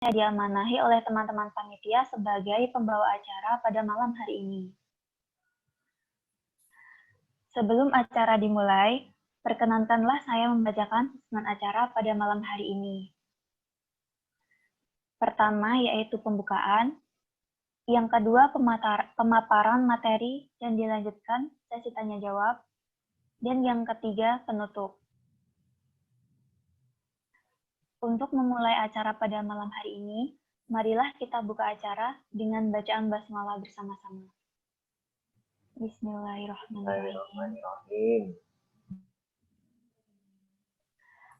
saya diamanahi oleh teman-teman panitia sebagai pembawa acara pada malam hari ini. Sebelum acara dimulai, perkenankanlah saya membacakan susunan acara pada malam hari ini. Pertama yaitu pembukaan, yang kedua pemaparan materi dan dilanjutkan sesi tanya jawab, dan yang ketiga penutup. Untuk memulai acara pada malam hari ini, marilah kita buka acara dengan bacaan basmalah bersama-sama. Bismillahirrahmanirrahim.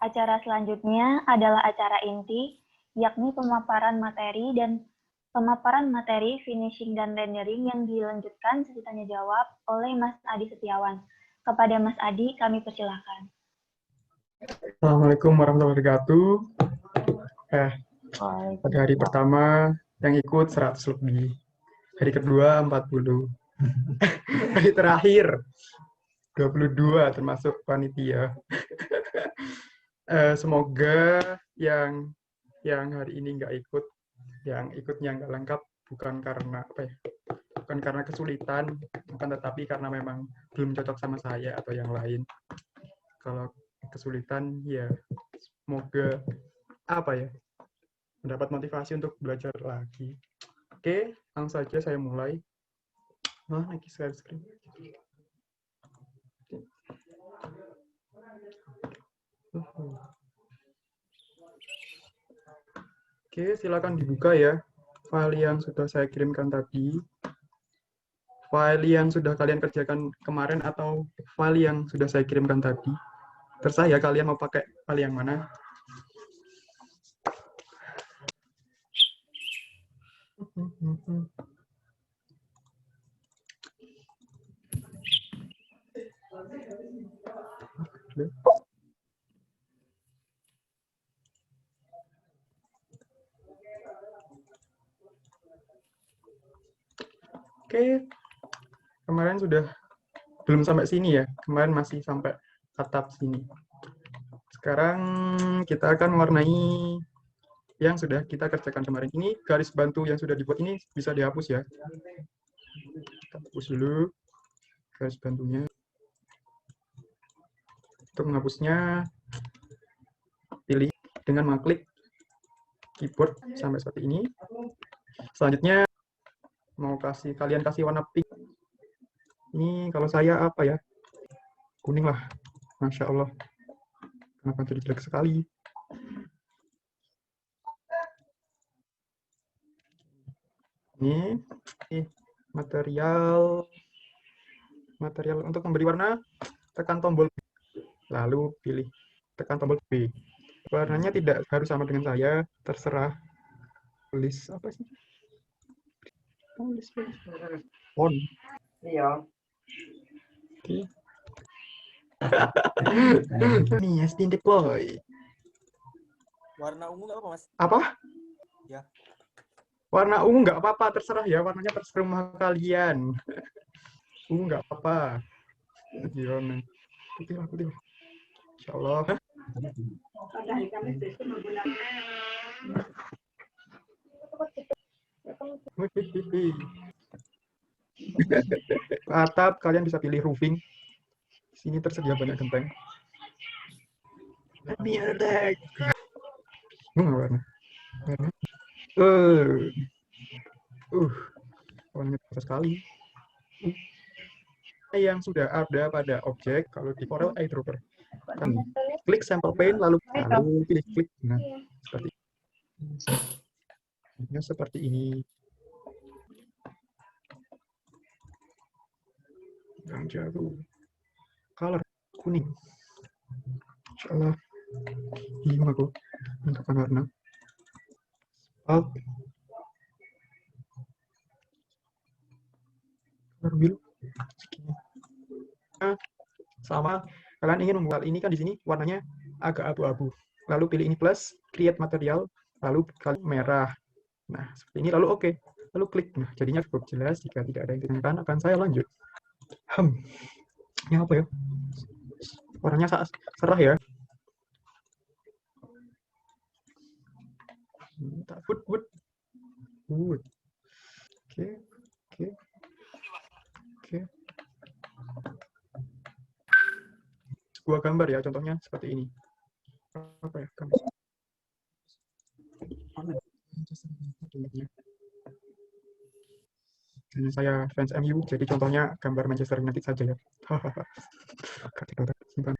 Acara selanjutnya adalah acara inti, yakni pemaparan materi finishing dan rendering yang dilanjutkan sesi tanya jawab oleh Mas Adi Setiawan. Kepada Mas Adi, kami persilahkan. Assalamualaikum warahmatullahi wabarakatuh. Pada hari pertama yang ikut 100 lebih. Hari kedua 40. Hari terakhir 22 termasuk panitia. Semoga yang hari ini nggak ikut, yang ikutnya nggak lengkap bukan karena bukan karena kesulitan, bukan tetapi karena memang belum cocok sama saya atau yang lain. Kalau kesulitan ya semoga mendapat motivasi untuk belajar lagi. Oke, langsung saja saya mulai. Lagi share screen. Oke, silakan dibuka ya file yang sudah saya kirimkan tadi. File yang sudah kalian kerjakan kemarin atau file yang sudah saya kirimkan tadi. Terserah ya kalian mau pakai file yang mana. Oke, kemarin sudah belum sampai sini ya. Kemarin masih sampai atap sini. Sekarang kita akan mewarnai yang sudah kita kerjakan kemarin. Ini garis bantu yang sudah dibuat ini bisa dihapus ya. Kita hapus dulu garis bantunya. Untuk menghapusnya, pilih dengan mengklik keyboard sampai seperti ini. Selanjutnya mau kalian kasih warna pink. Ini kalau saya apa ya? Kuning lah. Masya Allah. Kenapa jadi jelek sekali? Ini material untuk memberi warna, tekan tombol B, lalu pilih tekan tombol B. Warnanya tidak harus sama dengan saya, terserah. Tulis apa sih? Tulis font. Iya. Oke. Nih, Steam deploy. Warna ungu nggak apa, Mas? Apa? Ya. Warna ungu nggak apa-apa, terserah ya. Warnanya terserah rumah kalian. Ungu nggak apa-apa. Gimana? Putih. Insya Allah. Atap kalian bisa pilih roofing. Sini tersedia banyak genteng. Warna. Warnanya besar sekali. Yang sudah ada pada objek, kalau di Corel Eyedropper, kan klik sample pane lalu pilih klik. Nah, seperti ini. Yang jago. Color kuning. Insyaallah. Bingung aku menentukan warna. Alt. Color biru. Sama kalian ingin membuat ini kan di sini warnanya agak abu-abu. Lalu pilih ini plus, create material, lalu kalian merah. Nah, seperti ini lalu oke. Lalu klik. Nah, jadinya cukup jelas. Jika tidak ada yang ditanyakan, akan saya lanjut. Ini apa ya? Warnanya serah ya. Wood, wood, wood. Oke, oke, oke. Sebuah gambar ya, contohnya seperti ini. Apa ya? Gambar. Karena saya fans MU, jadi contohnya gambar Manchester United saja ya. Simpan.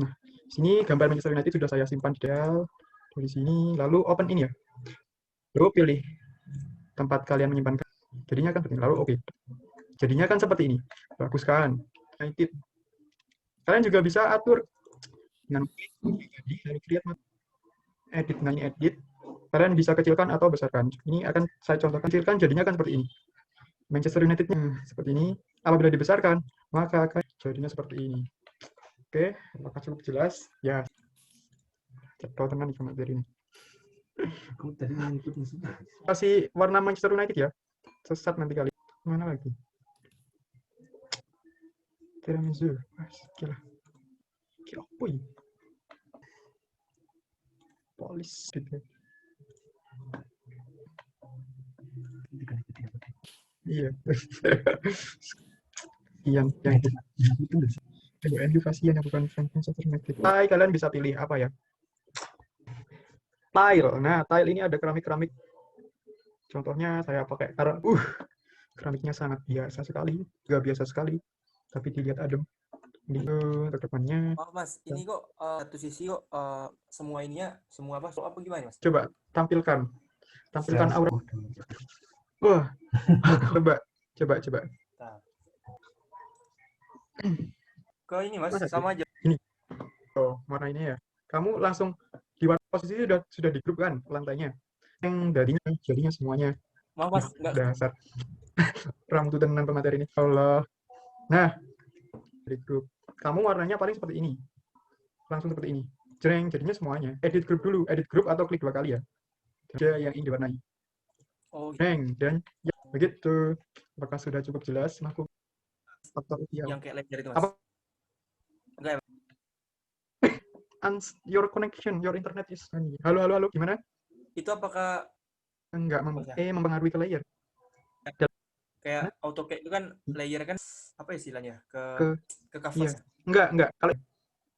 Nah, sini gambar Manchester United sudah saya simpan di dari sini. Lalu open ini ya. Lalu pilih tempat kalian menyimpan. Jadinya kan seperti ini. Lalu oke. Jadinya kan seperti ini. Bagus kan? United. Kalian juga bisa atur dengan klik tadi dari create edit. Nah, ini edit. Kalian bisa kecilkan atau besarkan. Ini akan saya contohkan kecilkan, jadinya kan seperti ini. Manchester United-nya seperti ini. Apabila dibesarkan, maka akan jadinya seperti ini. Oke, apakah cukup jelas? Ya. Cepat tenan nih materi ini. Kasih warna Manchester United ya. Sesat nanti kali. Mana lagi? Tiramisu. Gila. Gila apa ini? Polis gitu. Iya. yang MU Fasian yang bukan Manchester United. Kalian bisa pilih apa ya? Tile. Nah, tile ini ada keramik-keramik. Contohnya saya pakai karena keramiknya sangat biasa sekali, nggak biasa sekali, tapi dilihat adem. Ini untuk depannya. Maaf Mas, ini kok satu sisi kok semua ininya semua apa gimana Mas? Coba tampilkan aura. Wah, coba. Nah. Ke ini Mas, Masa sama aja. ini. Oh, warna ini ya. Kamu langsung di posisi sudah di grup kan lantainya. Yang jadinya semuanya. Maaf Mas, enggak. Dasar. Ramtu tenan pemateri ini. Allah. Nah, di grup. Kamu warnanya paling seperti ini. Langsung seperti ini. Jreng, jadinya semuanya. Edit grup dulu. Edit grup atau klik 2 kali ya. Ada yang ingin diwarnai. Oh, Jreng, dan ya, begitu. Apakah sudah cukup jelas? Aku faktor yang kayak ledger itu Mas. Apa? Enggak ya? Your connection, your internet is halo, gimana? Itu apakah Enggak mempengaruhi ke layer. Kayak AutoCAD itu kan layer kan apa istilahnya? Ke canvas. Iya. Enggak. Kalau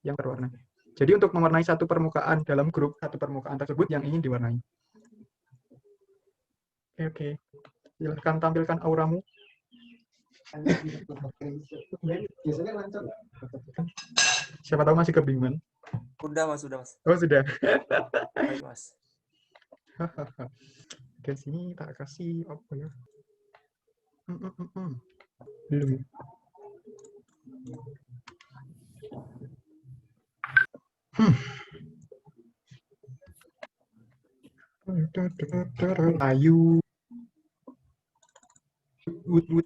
yang berwarna. Jadi untuk mewarnai satu permukaan dalam grup, satu permukaan tersebut yang ingin diwarnai. Oke. Silahkan tampilkan auramu. Siapa tahu masih kebingungan. Udah Mas. Oh, sudah. Baik Mas. Oke, sini tak kasih apa ya? Belum. Ayu. Wood.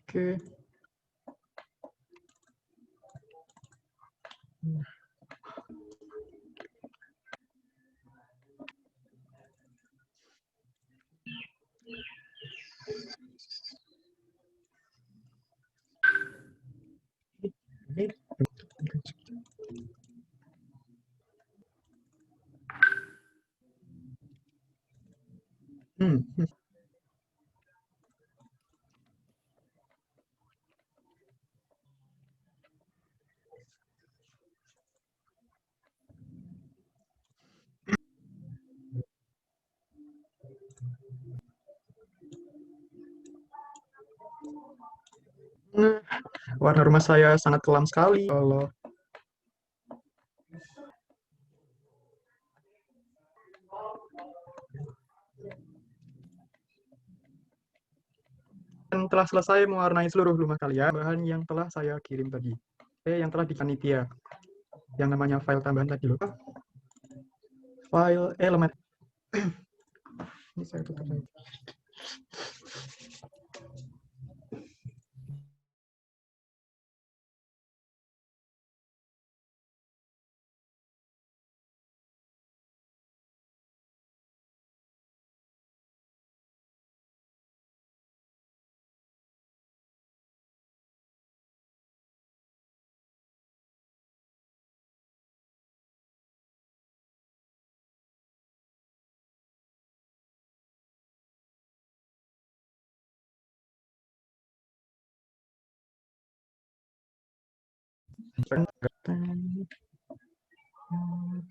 Oke. Warna rumah saya sangat kelam sekali. Allah. Dan telah selesai mewarnai seluruh rumah kalian, bahan yang telah saya kirim tadi. Yang telah di panitia. Yang namanya file tambahan tadi loh. File elemen. Ini saya tutup lagi.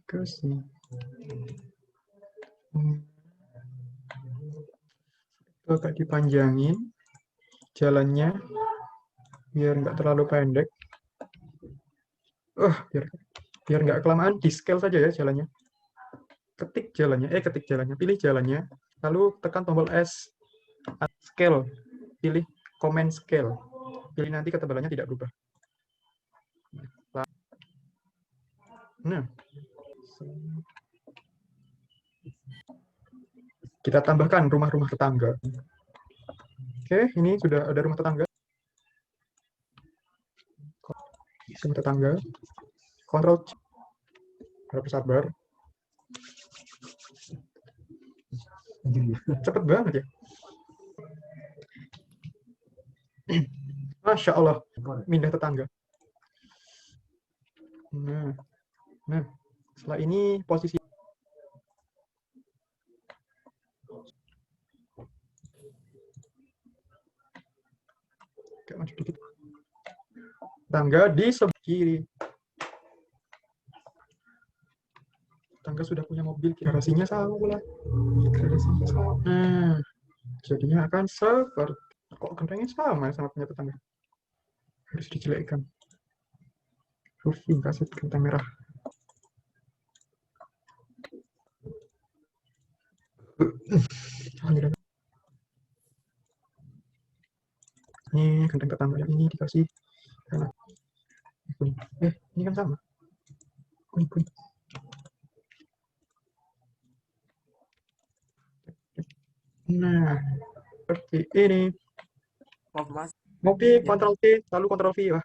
Ke sini. Agak dipanjangin jalannya biar nggak terlalu pendek. Biar nggak kelamaan, di scale saja ya jalannya. Ketik jalannya, pilih jalannya, lalu tekan tombol S, scale, pilih comment scale, pilih nanti ketebalannya tidak berubah. Nah, kita tambahkan rumah-rumah tetangga. Oke, ini sudah ada rumah tetangga. Rumah tetangga. Ctrl C. Harap sabar. Cepet banget ya. Masya Allah, pindah tetangga. Nah, setelah ini posisi. Oke, maju dikit. Tangga di sebelah kiri. Tangga sudah punya mobil, garasinya sama pula. Nah, jadinya akan seperti, kok gentengnya sama punya tetangga. Harus dijelekkan. Roofing kasih genteng merah. Ini genteng tetangga yang ini dikasih karena ini kan sama. Kuning. Nah, seperti ini. Ngopi, Ctrl C, lalu Ctrl V. Wah,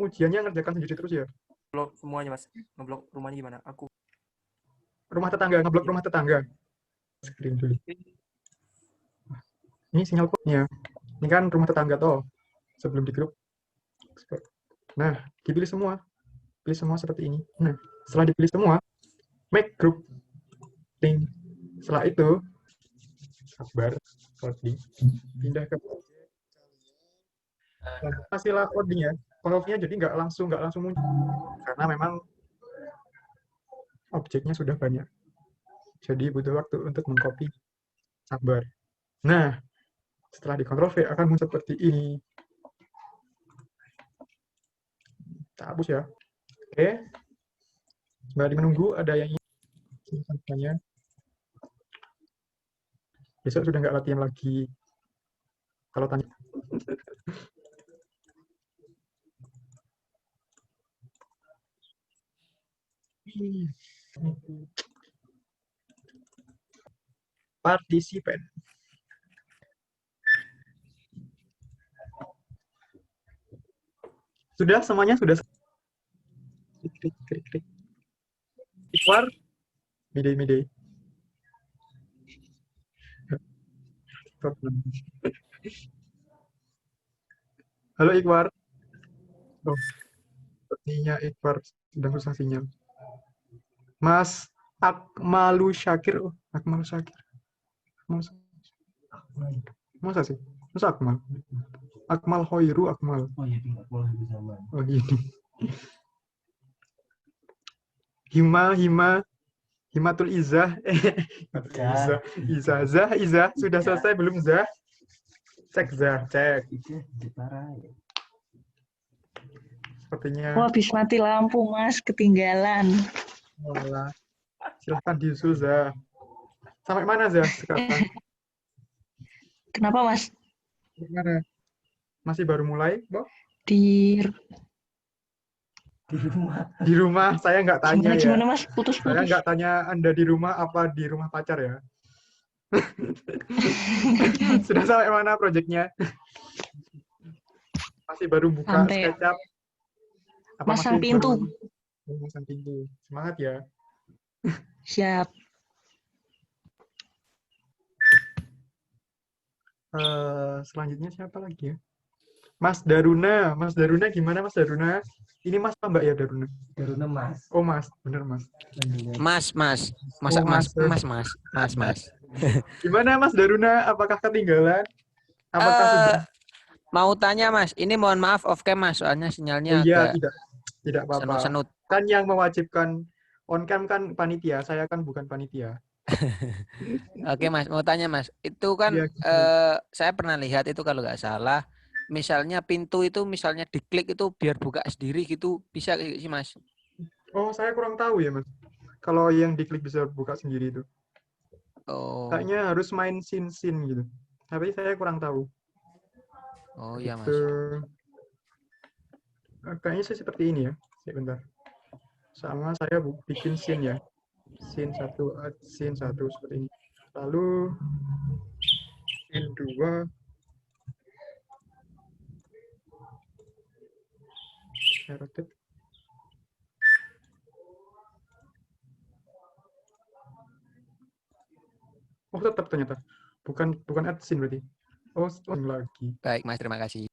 ujiannya ngerjakan sendiri terus ya. Ngeblok semuanya, Mas. Ngeblok rumahnya gimana? Rumah tetangga, ngeblok rumah tetangga. Screen dulu. Ini sinyal code-nya. Ini kan rumah tetangga toh. Sebelum di grup. Nah, dipilih semua. Pilih semua seperti ini. Nah, setelah dipilih semua, make group. Ting. Setelah itu, sabar, pindah ke hasil coding ya. Coding-nya jadi nggak langsung muncul karena memang objeknya sudah banyak. Jadi butuh waktu untuk mengcopy. Sabar. Nah, setelah di Ctrl V akan muncul seperti ini. Kita hapus ya. Oke. Sembari menunggu ada yang ingin tanya. Besok sudah nggak latihan lagi. Kalau tanya. Partisipan. Sudah semuanya sudah. Klik. Ikhwar. Midday. Halo Ikhwar. Oh, sepertinya Ikhwar sedang susah sinyal. Mas Akmalu Syakir. Masa sih? Masa Akmal? Akmal Hoiru Akmal. Oh iya, Akmal sama. Oh gini. Himatul Izzah. Izzah. Sudah selesai belum Zah? Cek Zah, cek. Sepertinya. Oh, habis mati lampu, Mas. Ketinggalan. Walah. Silahkan diusul, Zah. Sampai mana, Zah, sekarang? Kenapa, Mas? Mana? Masih baru mulai, Bo? Di rumah. Saya nggak tanya gimana, ya. Mas? Putus-putus. Saya nggak tanya Anda di rumah apa di rumah pacar ya. Sudah sampai mana proyeknya? Masih baru buka SketchUp. Masang pintu. Masang pintu. Semangat ya. Siap. Selanjutnya siapa lagi ya? Mas Daruna gimana Mas Daruna? Ini Mas apa Mbak ya Daruna? Daruna Mas. Oh Mas, bener Mas. Mas. Masa Oh, Mas. Gimana Mas Daruna? Apakah ketinggalan? Apakah sudah? Mau tanya Mas, ini mohon maaf off cam Mas, soalnya sinyalnya Oh iya, agak... Tidak apa-apa. Senut-senut. Kan yang mewajibkan on cam kan panitia, saya kan bukan panitia. Oke Mas, mau tanya Mas. Itu kan Iya, gitu. saya pernah lihat itu kalau nggak salah, misalnya pintu itu misalnya diklik itu biar buka sendiri gitu, bisa kayak sih Mas? Oh, saya kurang tahu ya, Mas. Kalau yang diklik bisa buka sendiri itu. Oh, Kayaknya harus main scene-scene gitu. Tapi saya kurang tahu. oh ya Mas. Itu kayaknya sih seperti ini ya. Sebentar. Sama saya bikin scene ya. Scene 1, scene 1 seperti ini. Lalu scene 2. Saya rotate. Oh, tetap ternyata. Bukan add scene berarti. Oh, lagi. Baik Mas, terima kasih.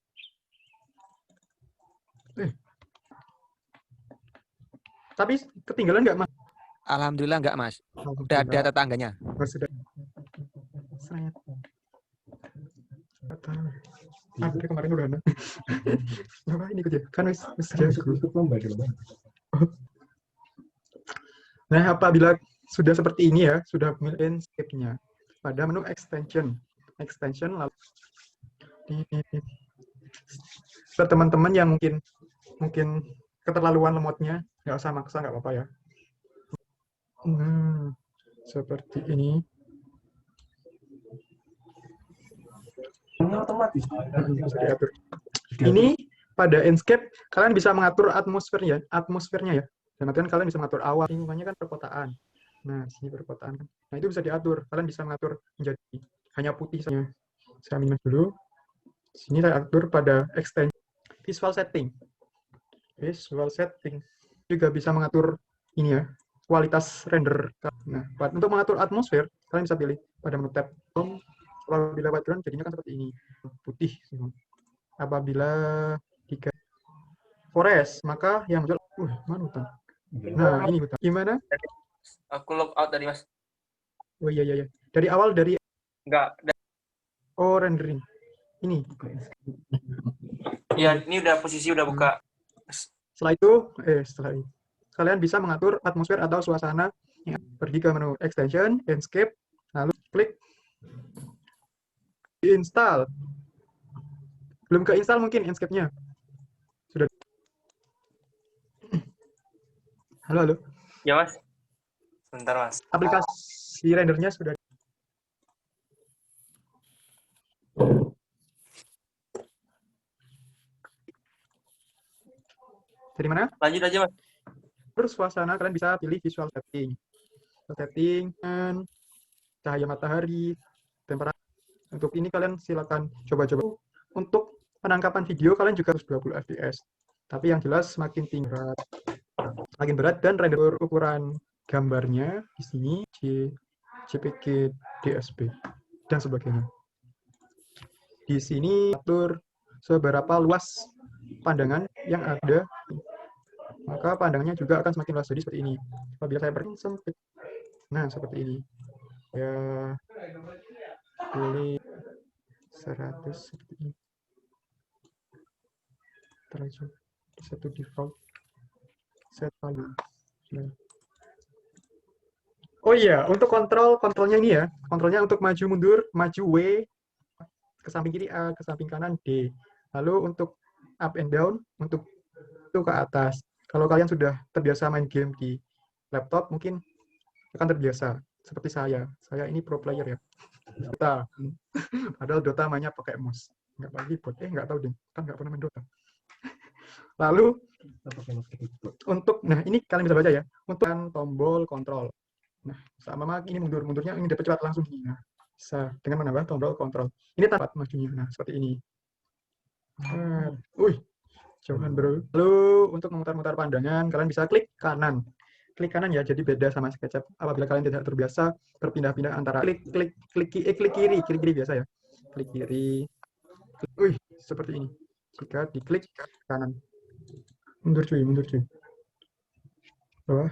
Tapi ketinggalan nggak, Mas? Alhamdulillah enggak Mas. Udah ada tetangganya. Oh, sudah. Seret. Ada kemarin udah ada. Apa ini kerja? Kan wis jago. Nah, apabila sudah seperti ini ya, sudah memilih escape-nya pada menu extension. Extension lalu buat teman-teman yang mungkin keterlaluan lemotnya, nggak usah maksa, nggak apa-apa ya. Seperti ini. Otomatis. Bisa diatur. Ini pada Enscape kalian bisa mengatur atmosfernya ya. Dan artian kalian bisa mengatur awal lingkungannya kan perkotaan. Nah, sini perkotaan. Nah, itu bisa diatur. Kalian bisa mengatur menjadi hanya putih saja. Saya minus dulu. Sini saya atur pada extension visual setting. Visual setting juga bisa mengatur ini ya, kualitas render. Nah, untuk mengatur atmosfer, kalian bisa pilih pada menu tab. Apabila background jadinya kan seperti ini, putih. Apabila jika forest, maka yang muncul, mana hutan? Nah, ini hutan. Gimana? Aku log out tadi Mas. Oh iya. Dari awal dari Enggak. rendering. Ini. Ya, ini udah posisi udah buka. Setelah itu, kalian bisa mengatur atmosfer atau suasana. Ya, pergi ke menu extension, Enscape, lalu klik install. Belum keinstall mungkin Enscape-nya. Sudah. Halo. Ya Mas. Sebentar Mas. Aplikasi rendernya sudah. Dari mana? Lanjut aja Mas. Terus suasana kalian bisa pilih visual setting. Dan cahaya matahari, temperatur. Untuk ini kalian silakan coba-coba. Untuk penangkapan video kalian juga harus 20 fps. Tapi yang jelas semakin berat dan render ukuran gambarnya di sini JPG DSP dan sebagainya. Di sini atur seberapa luas pandangan yang ada, maka pandangannya juga akan semakin luas. Jadi seperti ini. Apabila saya sempit, nah seperti ini. Ya, pilih 100 seperti ini. Terus satu default set value. Nah. Oh iya, untuk kontrolnya ini ya. Kontrolnya untuk maju mundur, maju W, ke samping kiri A, ke samping kanan D. Lalu untuk up and down, untuk itu ke atas. Kalau kalian sudah terbiasa main game di laptop, mungkin akan terbiasa. Seperti saya. Saya ini pro player ya. Dota. Padahal Dota mainnya pakai mouse. Nggak lagi bot. Nggak tahu deh. Kan nggak pernah main Dota. Lalu, nah ini kalian bisa baca ya. Untuk tombol kontrol. Nah, sama ini mundurnya ini dapat cepat langsung. Nah, bisa dengan menambah tombol kontrol. Ini tempat majunya. Nah, seperti ini. Jauhan bro. Lalu untuk memutar-mutar pandangan, kalian bisa klik kanan. Klik kanan ya, jadi beda sama SketchUp. Apabila kalian tidak terbiasa berpindah-pindah antara klik kiri biasa ya. Klik kiri. Seperti ini. Jika diklik kanan. Mundur cuy. Bawah.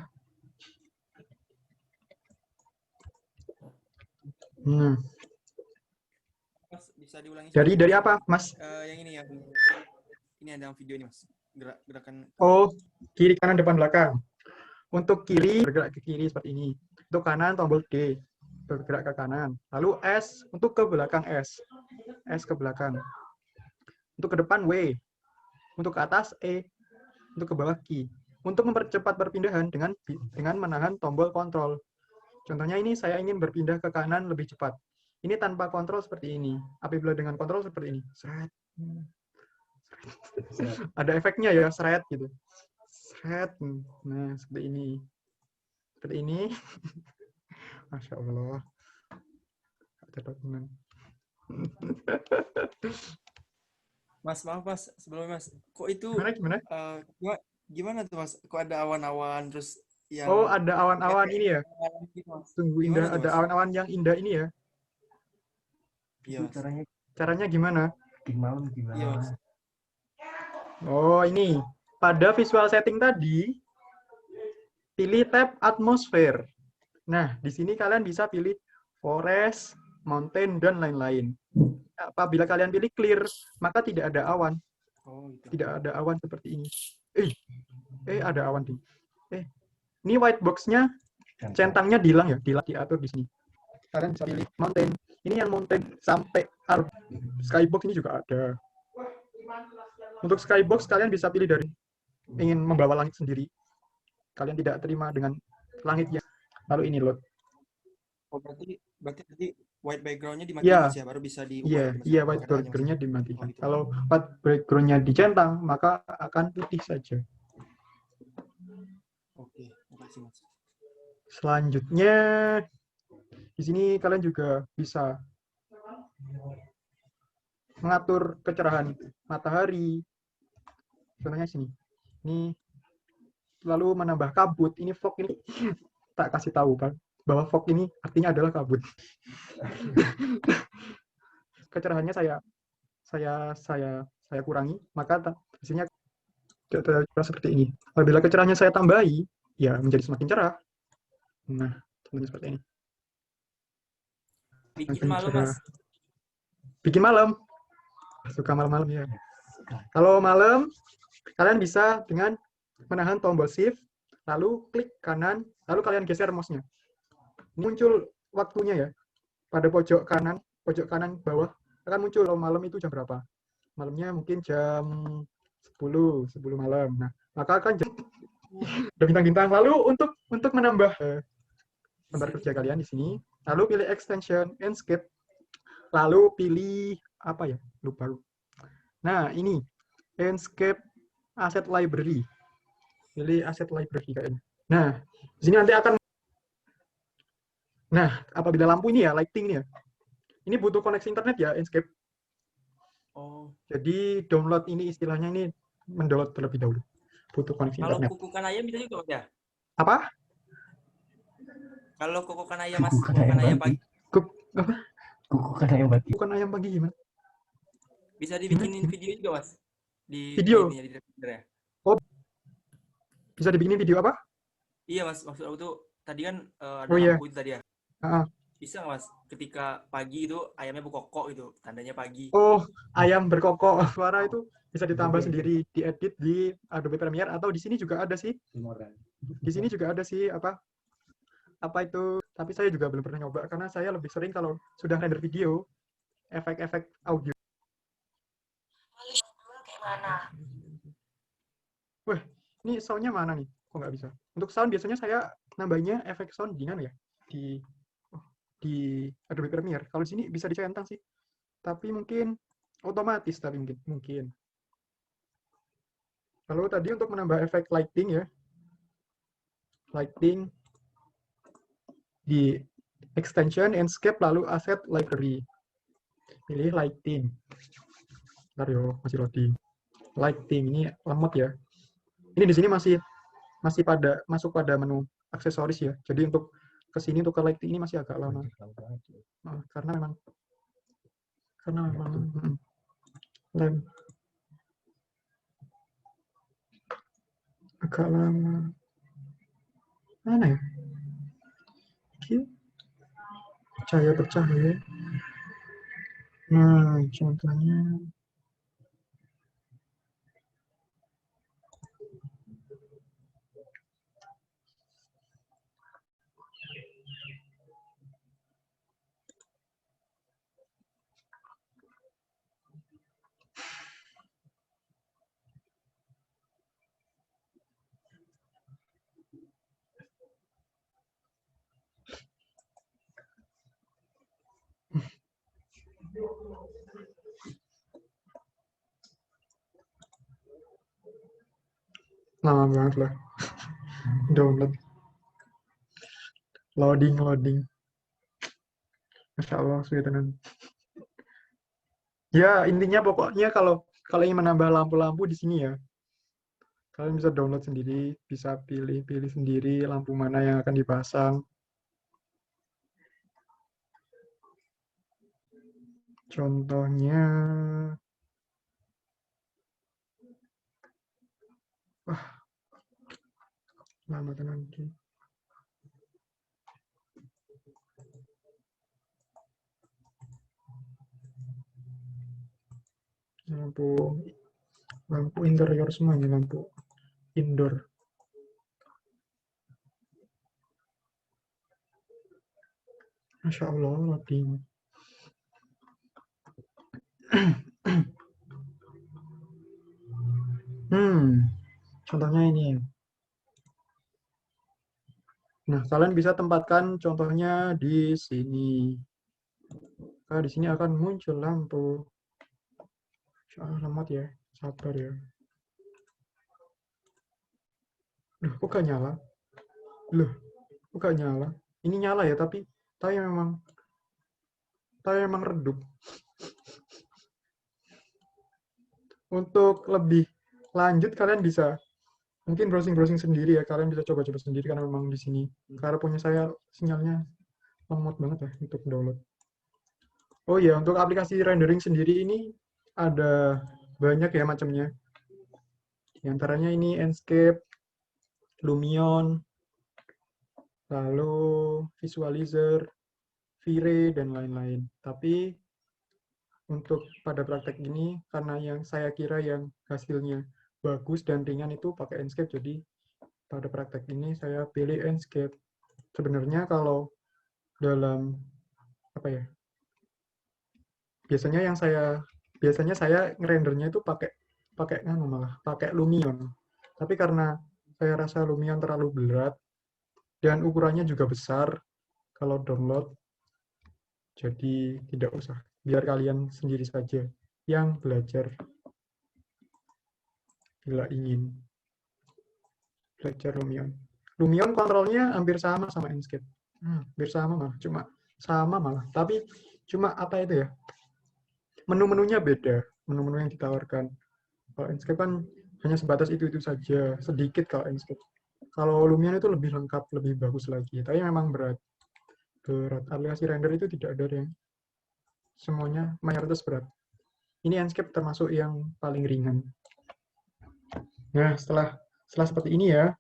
Mas, bisa diulangi. Dari apa, Mas? Yang ini ada video ini Mas. Gerakan. Oh, Kiri, kanan, depan, belakang. Untuk kiri, bergerak ke kiri seperti ini. Untuk kanan, tombol D, bergerak ke kanan. Lalu S, untuk ke belakang S. S ke belakang. Untuk ke depan, W. Untuk ke atas, E. Untuk ke bawah, Q. Untuk mempercepat perpindahan dengan menahan tombol kontrol. Contohnya ini saya ingin berpindah ke kanan lebih cepat. Ini tanpa kontrol seperti ini. Apabila dengan kontrol seperti ini. Seret. Ada efeknya ya, seret gitu. Seret. Nah, seperti ini. Seperti ini. Masya Allah. Ada dokumen. Mas, maaf Mas, sebelumnya Mas. Kok itu Gimana? gimana tuh Mas? Kok ada awan-awan terus yang Oh, ada awan-awan kayak- ini ya. gitu, Mas? Tunggu Gimana indah, tuh, ada Mas? awan-awan yang indah ini ya. Iya, Mas. Caranya gimana? Bikin malam Iya, gimana? Mas. Oh, ini. Pada visual setting tadi, pilih tab atmosfer. Nah, di sini kalian bisa pilih forest, mountain, dan lain-lain. Apabila kalian pilih clear, maka tidak ada awan. Oh, gitu. Tidak ada awan seperti ini. Ada awan nih. Ini white box-nya, centangnya dihilang ya, diatur di sini. Kalian bisa pilih mountain. Ini yang mountain sampai skybox ini juga ada. Untuk skybox kalian bisa pilih dari ingin membawa langit sendiri. Kalian tidak terima dengan langitnya. Lalu ini load. Oh, berarti white background-nya dimatiin Iya. Mas ya, baru bisa diubah. Iya, white warnanya, Mas. background-nya dimatikan. Oh, gitu. Kalau white background-nya dicentang, maka akan putih saja. Oke, makasih Mas. Selanjutnya, di sini kalian juga bisa mengatur kecerahan matahari. Contohnya sini. Ini lalu menambah kabut. Ini fog ini tak kasih tahu kan bahwa fog ini artinya adalah kabut. Kecerahannya saya kurangi, maka hasilnya seperti ini. Apabila kecerahannya saya tambahi, ya menjadi semakin cerah. Nah, seperti ini. Bikin malam Mas. Bikin malam. Suka malam-malam ya. Kalau malam, kalian bisa dengan menahan tombol shift, lalu klik kanan, lalu kalian geser mouse-nya. Ini muncul waktunya ya. Pada pojok kanan bawah akan muncul malam itu jam berapa. Malamnya mungkin jam 10 malam. Nah, maka akan jam ada bintang-bintang. Lalu untuk menambah lembar kerja kalian di sini, lalu pilih extension Enscape, lalu pilih apa ya? Lupa. Nah, ini Enscape Asset Library. Pilih Asset Library kayaknya. Nah, di sini nanti akan apabila lampu ini ya, lighting ini ya. Ini butuh koneksi internet ya, Enscape. Oh. Jadi download ini istilahnya ini mendownload terlebih dahulu. Butuh koneksi Kalau internet. kukukan ayam bisa juga Mas ya? Apa? Kalau kukukan ayam Mas, kukukan ayam pagi. Kukukan ayam pagi. Bukan ayam pagi gimana? Bisa dibikinin video juga Mas. Di Video? di ya. Oh, bisa dibikinin video apa? Iya Mas, maksud aku tuh tadi kan ada Oh, iya. lampu itu tadi ya. Bisa nggak Mas, ketika pagi itu ayamnya berkokok gitu, tandanya pagi. Oh, ayam berkokok. Suara itu bisa ditambah sendiri, diedit di Adobe Premiere atau di sini juga ada sih. Di sini juga ada sih apa itu. Tapi saya juga belum pernah nyoba karena saya lebih sering kalau sudah render video, efek-efek audio. Wah, ini soundnya mana nih? Kok nggak bisa? Untuk sound biasanya saya nambahnya efek sound di mana ya? Di Adobe Premiere. Kalau di sini bisa dicentang sih. Tapi mungkin otomatis tapi mungkin. Lalu tadi untuk menambah efek lighting ya. Lighting di extension Enscape lalu asset library. Pilih lighting. Bentar yo, masih loading. Lighting ini lemot ya. Ini di sini masih masuk pada menu aksesoris ya. Jadi untuk ke sini untuk ke lighting ini masih agak lama. Karena memang lem agak lama. Mana ya? Cahaya bercahaya. Nah, contohnya Lama banget lah. Download. Loading. Masya Allah, sudah tenang. Ya, intinya pokoknya kalau ingin menambah lampu-lampu di sini ya, kalian bisa download sendiri, bisa pilih sendiri lampu mana yang akan dipasang. Contohnya, lama tenang. Lampu interior semuanya, lampu indoor. Masya Allah, loading. Contohnya ini. Nah, kalian bisa tempatkan contohnya di sini. Nah, di sini akan muncul lampu. Selamat ya, sabar ya. Kok gak nyala? Loh, kok gak nyala? Ini nyala ya, tapi memang redup. Untuk lebih lanjut, kalian bisa mungkin browsing sendiri ya. Kalian bisa coba-coba sendiri karena memang di sini. Karena punya saya sinyalnya lemot banget ya untuk download. Oh iya, untuk aplikasi rendering sendiri ini ada banyak ya macamnya. Di antaranya ini Enscape, Lumion, lalu Visualizer, V-Ray, dan lain-lain. Tapi untuk pada praktek ini, karena yang saya kira yang hasilnya bagus dan ringan itu pakai Enscape, jadi pada praktek ini saya pilih Enscape. Sebenarnya kalau dalam biasanya saya ngerendernya itu pakai Lumion. Tapi karena saya rasa Lumion terlalu berat dan ukurannya juga besar kalau download, jadi tidak usah. Biar kalian sendiri saja yang belajar bila ingin belajar Lumion. Lumion kontrolnya hampir sama Enscape. Hampir sama malah. Tapi cuma apa itu ya? Menu-menunya beda, menu-menu yang ditawarkan. Kalau Enscape kan hanya sebatas itu saja, sedikit kalau Enscape. Kalau Lumion itu lebih lengkap, lebih bagus lagi. Tapi memang berat. Aplikasi render itu tidak ada yang semuanya mayoritas berat. Ini Enscape termasuk yang paling ringan. Nah, setelah seperti ini ya.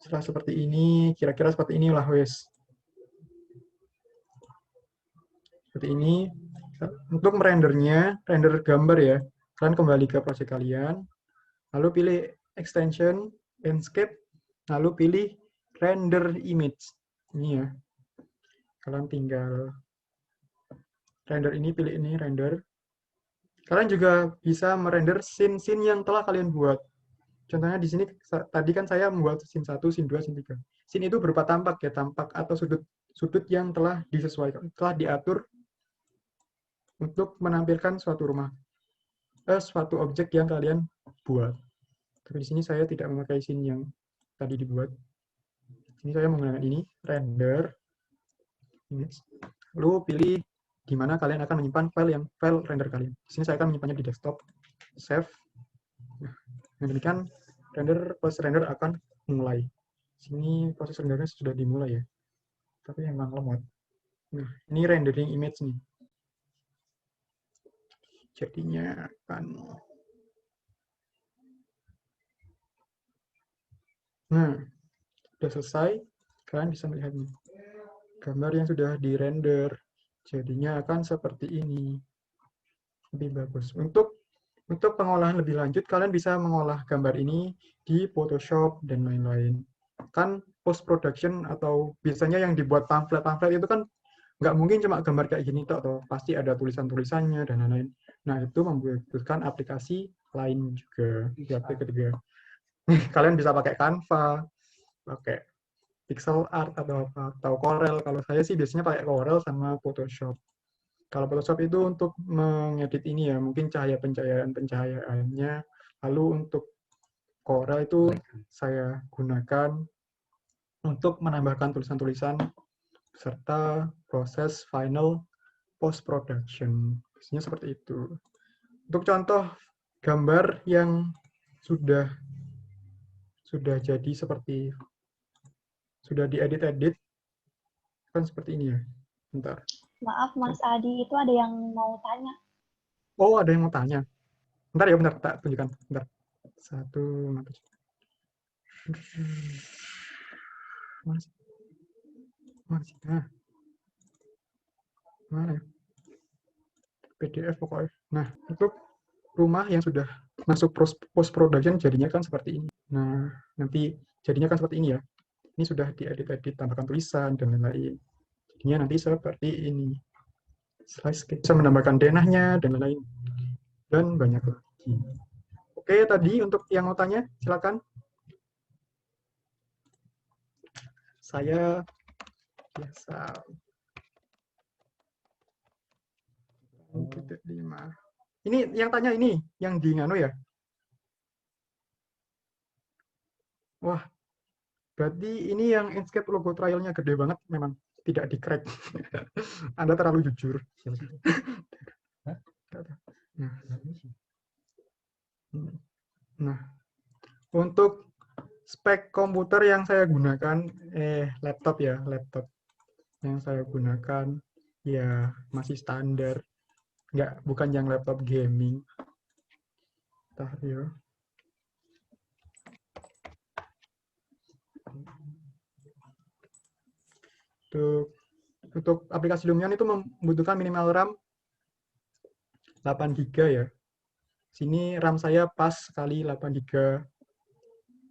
Setelah seperti ini, kira-kira seperti inilah wes. Seperti ini. Untuk merendernya, render gambar ya, kalian kembali ke project kalian, lalu pilih extension, Enscape, lalu pilih render image. Ini ya. Kalian tinggal render ini, pilih ini, render. Kalian juga bisa merender scene-scene yang telah kalian buat. Contohnya di sini, tadi kan saya membuat scene 1, scene 2, scene 3. Scene itu berupa tampak ya, tampak atau sudut yang telah disesuaikan, telah diatur untuk menampilkan suatu rumah, suatu objek yang kalian buat. Tapi di sini saya tidak memakai scene yang tadi dibuat. Ini saya menggunakan ini, render, image. Lalu pilih di mana kalian akan menyimpan file render kalian. Di sini saya akan menyimpannya di desktop, save. Nah, dengan demikian proses render akan mulai. Sini proses rendernya sudah dimulai ya, tapi memang lemot. Nah, ini rendering image nih. Jadinya akan. Nah, sudah selesai. Kalian bisa melihat nih. Gambar yang sudah di-render. Jadinya akan seperti ini. Lebih bagus. Untuk pengolahan lebih lanjut, kalian bisa mengolah gambar ini di Photoshop dan lain-lain. Kan post-production atau biasanya yang dibuat pamflet itu kan nggak mungkin cuma gambar kayak gini toh, pasti ada tulisan-tulisannya dan lain-lain. Nah, itu membutuhkan aplikasi lain juga. Ketiga. Kalian bisa pakai Canva, pakai pixel art atau Corel. Kalau saya sih biasanya pakai Corel sama Photoshop. Kalau Photoshop itu untuk mengedit ini ya, mungkin pencahayaannya. Lalu untuk Corel itu saya gunakan untuk menambahkan tulisan-tulisan serta proses final post production. Biasanya seperti itu. Untuk contoh gambar yang sudah jadi seperti sudah diedit-edit kan seperti ini ya. Bentar. Maaf Mas Adi, itu ada yang mau tanya. Oh, ada yang mau tanya. Bentar ya, bentar, tak tunjukkan. Bentar. Satu. Mana sih? Nah, mana ya? PDF pokoknya. Nah, untuk rumah yang sudah masuk post production jadinya kan seperti ini. Nah, nanti jadinya kan seperti ini ya. Ini sudah diedit-edit, tambahkan tulisan dan lain-lain. Jadinya nanti seperti ini. Slice bisa menambahkan denahnya dan lain-lain. Dan banyak lagi. Oke, tadi untuk yang mau tanya, silakan. Saya biasa. 5. Ini yang tanya ini, yang di Ngano ya? Wah, berarti ini yang Inkscape logo trialnya gede banget, memang tidak di-crack. Anda terlalu jujur. Nah, untuk spek komputer yang saya gunakan, laptop ya, laptop yang saya gunakan ya masih standar, bukan yang laptop gaming. Tah ya. Untuk aplikasi Lumion itu membutuhkan minimal RAM 8 GB ya. Sini RAM saya pas sekali 8 GB.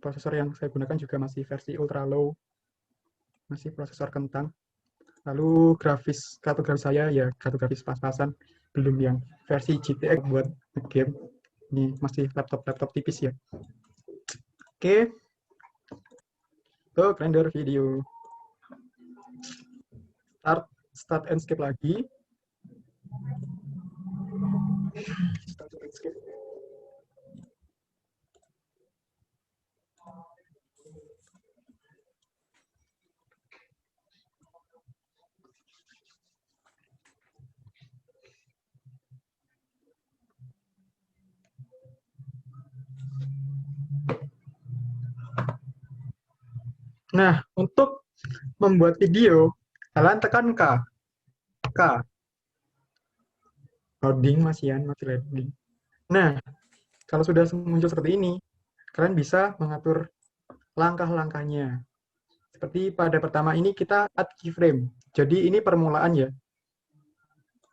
Prosesor yang saya gunakan juga masih versi ultra low. Masih prosesor kentang. Lalu kartu grafis saya ya kartu grafis pas-pasan, belum yang versi GTX buat game. Ini masih laptop tipis ya. Oke. Untuk render video. Start and skip lagi. Start and skip. Nah, untuk membuat video, kalian tekan K. Loading masih loading. Nah, kalau sudah muncul seperti ini, kalian bisa mengatur langkah-langkahnya. Seperti pada pertama ini kita add keyframe. Jadi ini permulaan ya.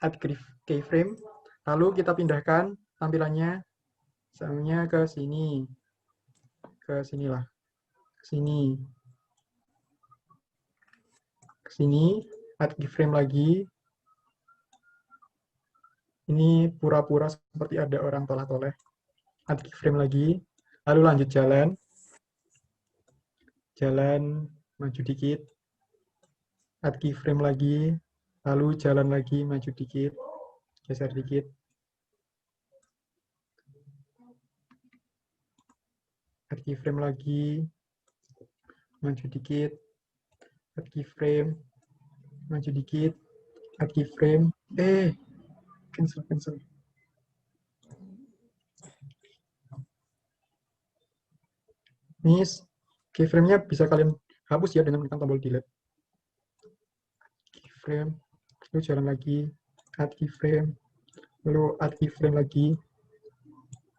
Add keyframe. Lalu kita pindahkan tampilannya misalnya ke sini. Ke sinilah. Ke sini. Ke sini. Add keyframe lagi. Ini pura-pura seperti ada orang toleh-toleh. Add keyframe lagi. Lalu lanjut jalan. Jalan maju dikit. Add keyframe lagi. Lalu jalan lagi, maju dikit. Geser dikit. Add keyframe lagi. Maju dikit. Add keyframe. Maju dikit. Add keyframe. Cancel. Ini keyframe-nya bisa kalian hapus ya dengan menekan tombol delete. Keyframe, lalu jalan lagi, add keyframe, lalu add keyframe lagi,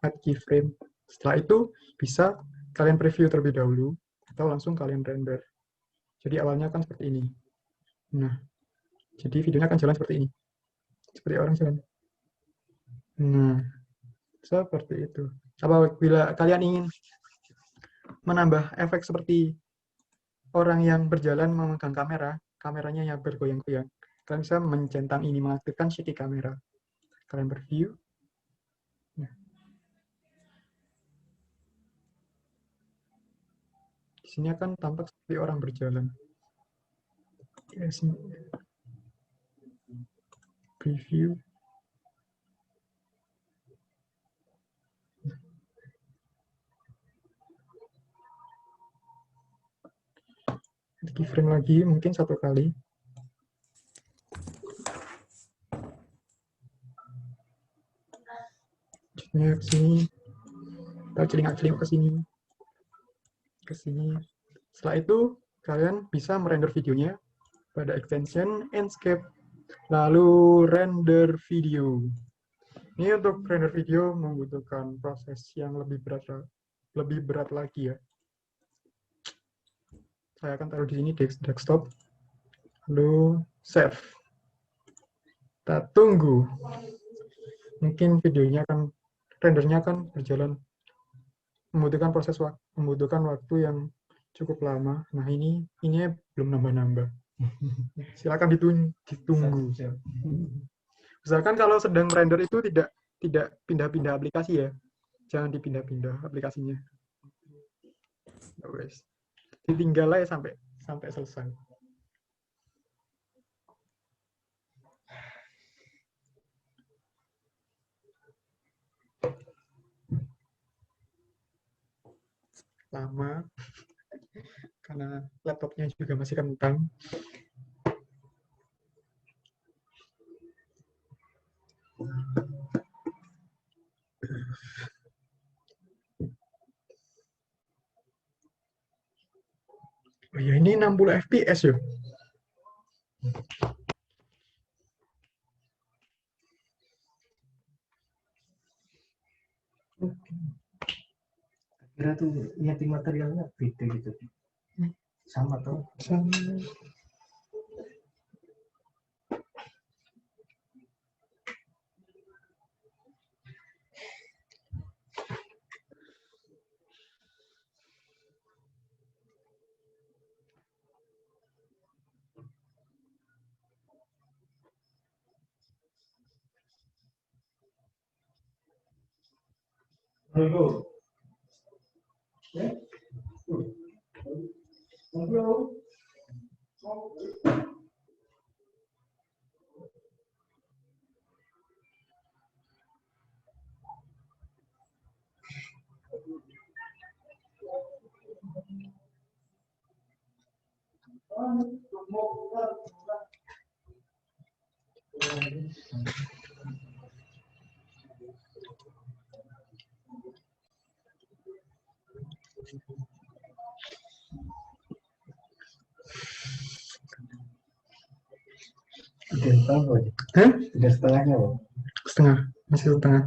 add keyframe. Setelah itu bisa kalian preview terlebih dahulu atau langsung kalian render. Jadi awalnya kan seperti ini. Nah, jadi videonya akan jalan seperti ini. Seperti orang jalan. Nah, seperti itu. Apabila kalian ingin menambah efek seperti orang yang berjalan memegang kamera, kameranya yang bergoyang-goyang, kalian bisa mencentang ini, mengaktifkan shaky kamera. Kalian preview. Nah. Di sini akan tampak seperti orang berjalan. Preview. Keyframe lagi, mungkin 1 kali. Ke sini. Kita celingak-celinguk ke sini. Ke sini. Setelah itu, kalian bisa merender videonya pada extension Enscape. Lalu render video. Ini untuk render video membutuhkan proses yang lebih berat lagi ya. Saya akan taruh di sini desktop. Lalu save. Kita tunggu. Mungkin videonya rendernya akan berjalan, membutuhkan waktu yang cukup lama. Nah, ini belum nambah-nambah. Silakan ditunggu. Misalkan kalau sedang render itu tidak pindah-pindah aplikasi ya. Jangan dipindah-pindah aplikasinya. Guys. Ditinggal aja sampai selesai. Lama karena laptopnya juga masih kentang. Oh ya, ini 60 fps ya. Kira tuh nyeting materialnya beda gitu. Sama tuh. Sama. Hah? Udah setengahnya loh. Setengah, masih setengah.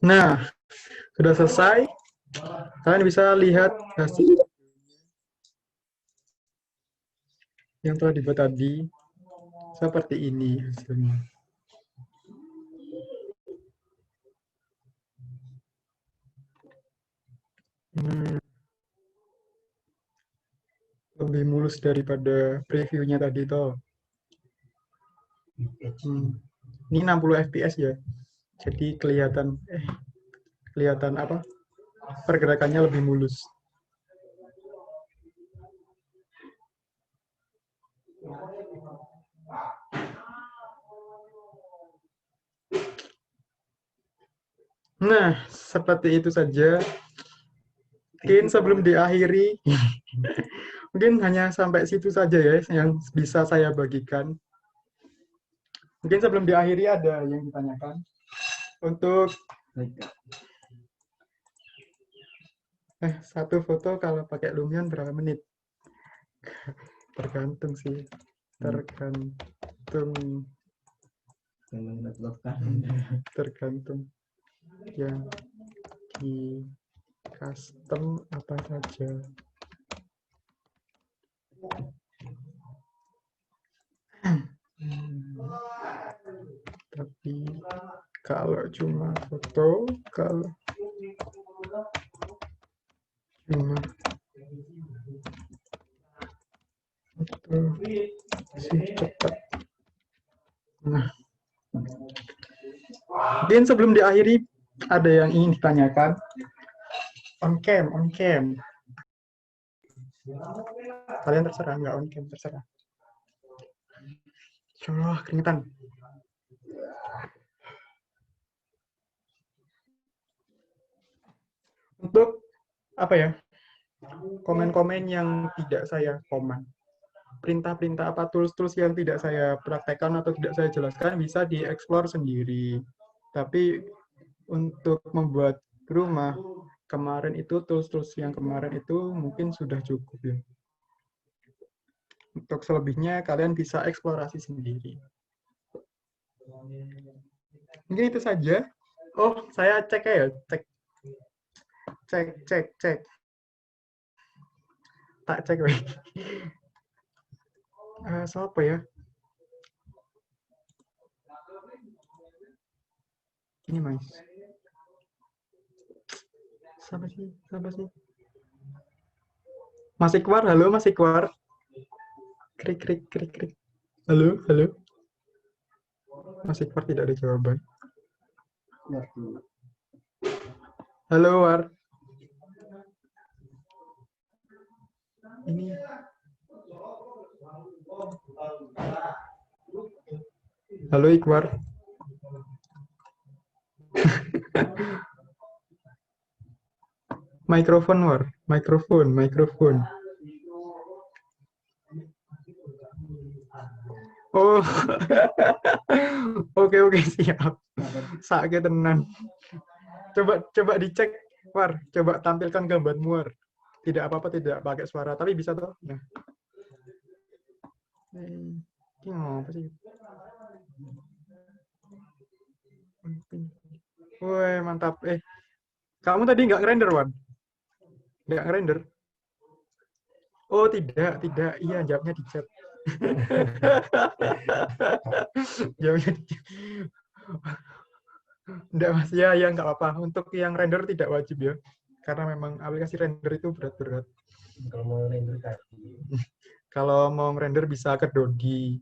Nah, sudah selesai. Kalian bisa lihat hasil yang telah dibuat tadi. Seperti ini hasilnya. Lebih mulus daripada previewnya tadi toh. Ini 60 fps ya. Jadi kelihatan apa? Pergerakannya lebih mulus. Nah, seperti itu saja. Mungkin sebelum diakhiri, mungkin hanya sampai situ saja ya yang bisa saya bagikan. Mungkin sebelum diakhiri ada yang ditanyakan. Untuk satu foto kalau pakai Lumion berapa menit? Tergantung sih. Tergantung yang di custom apa saja. Tapi kalau cuma foto, kalau cuma foto sih cepat. Nah, mungkin sebelum diakhiri ada yang ingin ditanyakan. On cam. Kalian terserah, nggak on cam terserah. Coba keringetan. Untuk apa ya? Komen-komen yang tidak saya komen. Perintah-perintah apa tools-tools yang tidak saya praktekkan atau tidak saya jelaskan bisa dieksplor sendiri. Tapi untuk membuat rumah kemarin itu tools-tools yang kemarin itu mungkin sudah cukup ya. Untuk selebihnya kalian bisa eksplorasi sendiri. Mungkin itu saja. Oh, saya cek ya, cek. Tak cek weh. Siapa ya? Ini Mas. Siapa sih? Mas Ikwar, halo Mas Ikwar. Krik. Halo. Mas Ikwar tidak ada jawaban. Halo War. Ini. Halo Ikwar. Mikrofon War. Mikrofon. Oh. Oke, siap. Sakit tenan. Coba dicek, War. Coba tampilkan gambarmu, War. Tidak apa-apa, tidak pakai suara, tapi bisa toh. Nah. Ini apa sih? Woi, mantap. Kamu tadi nggak ngerender, Wan? Nggak ngerender? Oh, tidak. Iya, jawabnya di chat. Jawabnya di chat. Enggak, Mas. Ya, nggak apa-apa. Untuk yang render tidak wajib ya. Karena memang aplikasi render itu berat-berat. Kalau mau render bisa ke Dodi.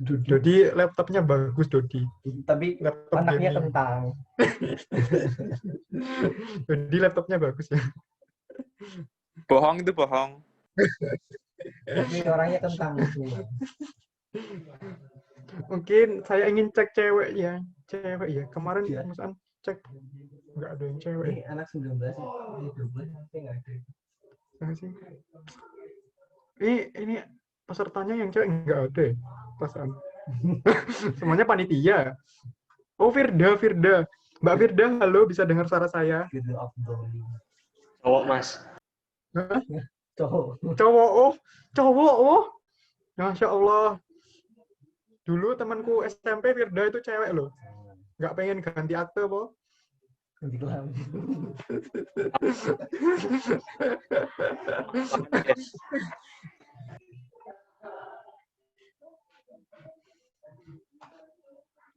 Dodi laptopnya bagus, Dodi. Tapi laptop anaknya gaming. kentang. Dodi laptopnya bagus ya. Bohong itu bohong. Tapi orangnya kentang semua. Mungkin saya ingin cek cewek ya. Kemarin perusahaan cek nggak ada yang cewek. Ini anak 19 ini 12 tapi nggak ada. Nah, sih. Ini pesertanya yang cewek nggak ada. perasaan. Semuanya panitia. Oh, Firda. Mbak Firda, halo, bisa dengar suara saya? Gitu Abdul. Cowok, Mas. Hah? Cowok. Cowok, oh. Masya Allah. Dulu temanku SMP Firda itu cewek loh. Nggak pengen ganti akte, po. Ganti kelamin.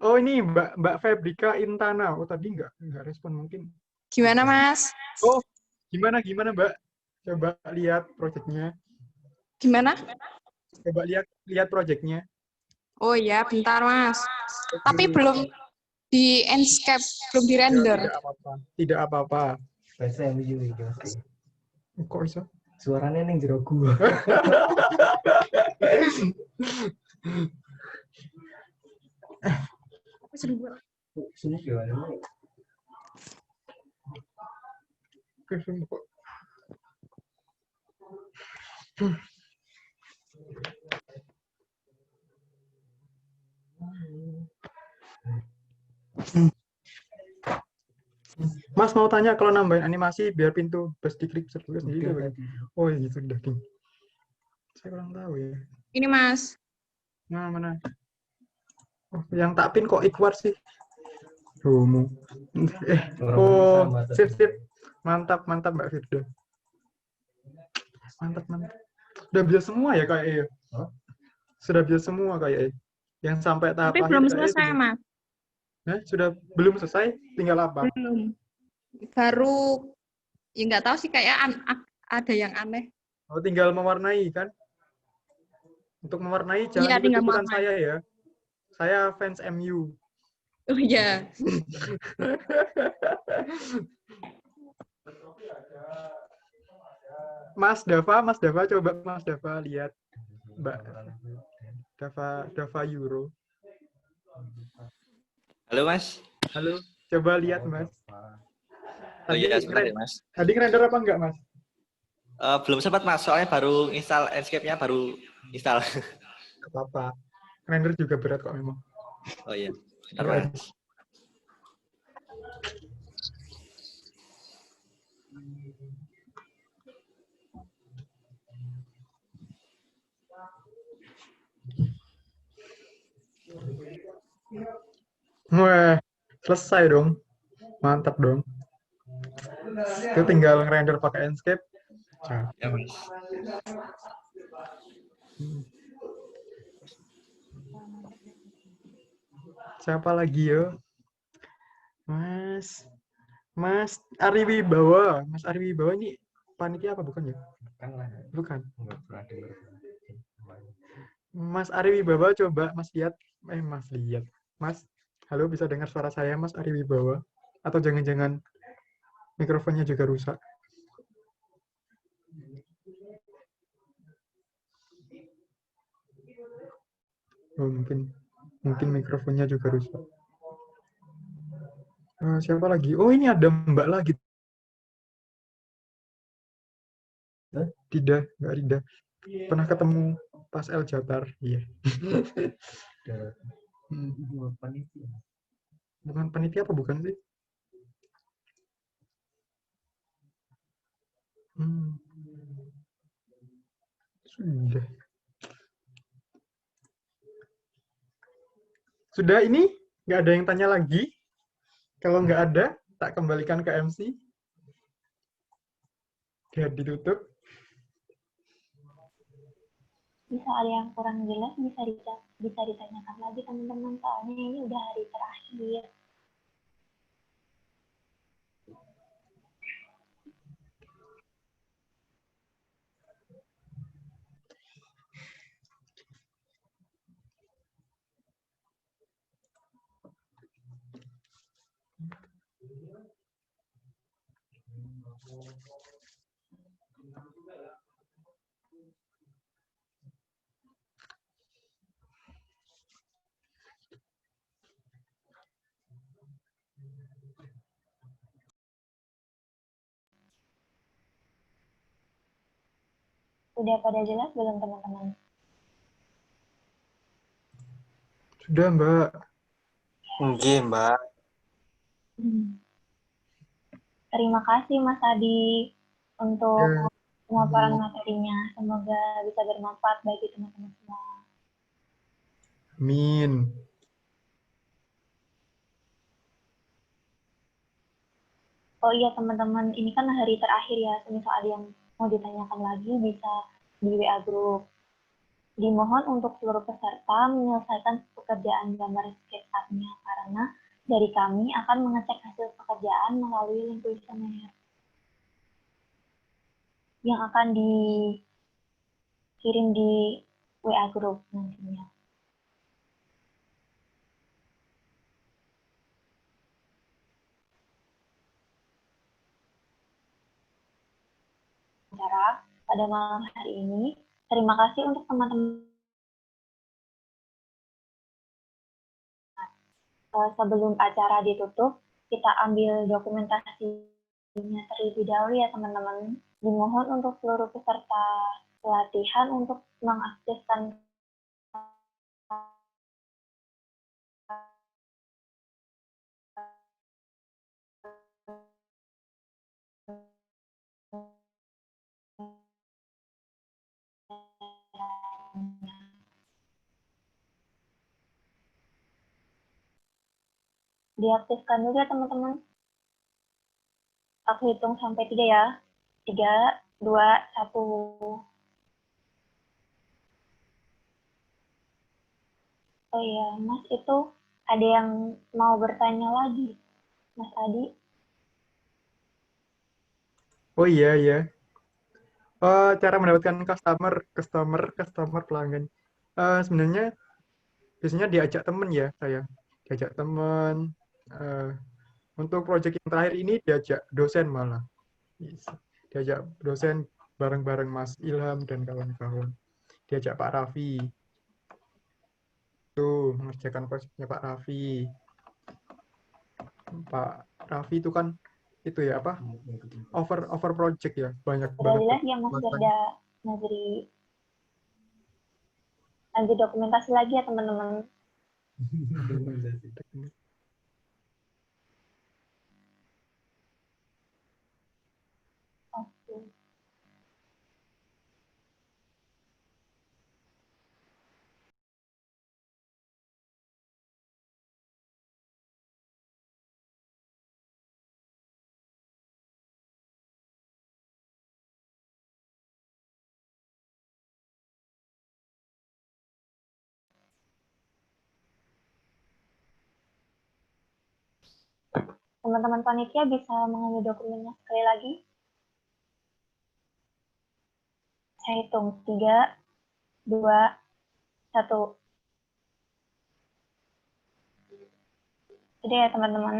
Oh, ini Mbak Febrika Intana. Oh, tadi nggak respon mungkin. Gimana, Mas? Oh, gimana Mbak? Coba lihat proyeknya. Gimana? Coba lihat proyeknya. Oh iya, bentar, Mas. Tapi belum di Enscape, belum di render. Tidak apa-apa. Bahasa MU iki Mas. Kok bisa? Suaranya ning jero gua. Sini gimana? Mas mau tanya kalau nambahin animasi biar pintu bus diklik sendiri. Oh iya sudah ding. Saya kurang tahu ya. Ini, Mas. Nah, mana? Oh, yang tak pin kok Iqwar sih? Homo. Oh, sip. Mantap Mbak Firda. Mantap. Udah bisa semua ya kayaknya. Sudah bisa semua kayaknya. Yang sampai tahap Tapi akhir belum kayaknya selesai, sudah. Mas. Nah, sudah belum selesai, tinggal apa? Belum. Baru, ya nggak tahu sih, kayak ada yang aneh. Oh, tinggal mewarnai kan? Untuk mewarnai jangan Iya, tinggal ikut-ikutan mewarnai. saya ya. Saya fans MU. Oh iya. Mas Dava coba Mas Dava lihat. Mbak Dava Euro. Halo, Mas. Halo, coba lihat Mas. Oh iya, sebentar ya, Mas. Tadi render apa enggak, Mas? Belum sempat, Mas. Soalnya baru install Enscape-nya, baru install. Gak apa-apa. Render juga berat kok memang. Oh iya. Bentar, Enggak. Mas. Wah, selesai dong. Mantap dong. Itu tinggal ngerender pakai Enscape. Ya, Mas. Siapa lagi yo? Mas Ari Wibawa. Mas Ari Wibawa ini panitia apa bukan ya? Bukan. Mas Ari Wibawa coba Mas lihat. Mas, halo bisa dengar suara saya Mas Ari Wibawa? Atau jangan-jangan mikrofonnya juga rusak? Oh, mungkin mikrofonnya juga rusak. Siapa lagi? Oh, ini ada Mbak lagi. Tidak, nggak Rida. Pernah ketemu pas El Jabar. Iya. Bukan panitia apa bukan sih? Sudah ini? Nggak ada yang tanya lagi? Kalau nggak ada, tak kembalikan ke MC. Biar ditutup. Bisa ada yang kurang jelas, bisa ditanyakan lagi teman-teman, soalnya ini udah hari terakhir. Udah pada jelas belum teman-teman? Sudah, Mbak. Oke, Mbak. Terima kasih Mas Adi untuk Ya, pemaparan materinya. Semoga bisa bermanfaat bagi teman-teman semua. amin. Oh iya teman-teman, ini kan hari terakhir ya. Semisal ada yang mau ditanyakan lagi bisa di WA Group. Dimohon untuk seluruh peserta menyelesaikan pekerjaan gambar SketchUp-nya karena dari kami akan mengecek hasil pekerjaan melalui link kuesioner yang akan dikirim di WA Group nantinya. Acara pada malam hari ini. Terima kasih untuk teman-teman. Sebelum acara ditutup, kita ambil dokumentasinya terlebih dahulu ya teman-teman. Dimohon untuk seluruh peserta pelatihan untuk mengakseskan diaktifkan dulu ya teman-teman. Aku hitung sampai 3 ya. 3, 2, 1. Oh iya, Mas itu ada yang mau bertanya lagi. Mas Adi. Oh iya, iya. Cara mendapatkan customer pelanggan. Sebenarnya biasanya diajak temen ya, saya. Diajak temen. eh, Untuk proyek yang terakhir ini diajak dosen malah. Yes. Diajak dosen bareng-bareng Mas Ilham dan kawan-kawan. Diajak Pak Raffi. Tuh, mengerjakan proyeknya Pak Raffi. Pak Raffi itu kan itu ya apa? Over project ya, banyak Udah banget jelas ya Mas Garda Nazri. Lanjut dokumentasi lagi ya teman-teman. Oke. Teman-teman panitia bisa mengambil dokumennya sekali lagi. Saya hitung 3, 2, 1. Jadi ya teman-teman.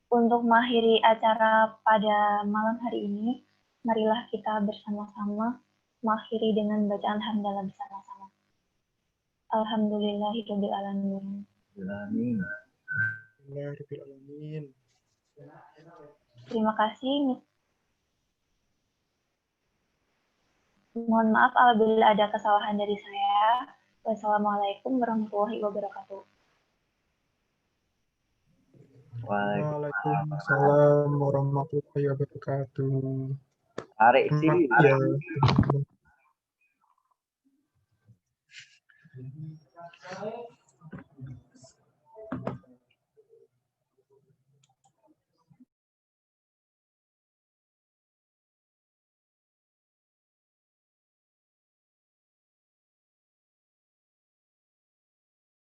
Untuk mengakhiri acara pada malam hari ini, marilah kita bersama-sama mengakhiri dengan bacaan hamdalah bersama-sama. Alhamdulillahirrahmanirrahim. Alhamdulillahirrahmanirrahim. Terima kasih. Mohon maaf apabila ada kesalahan dari saya. Wassalamualaikum warahmatullahi wabarakatuh. Waalaikumsalam warahmatullahi wabarakatuh. Tarik Terima sih. kasih ya.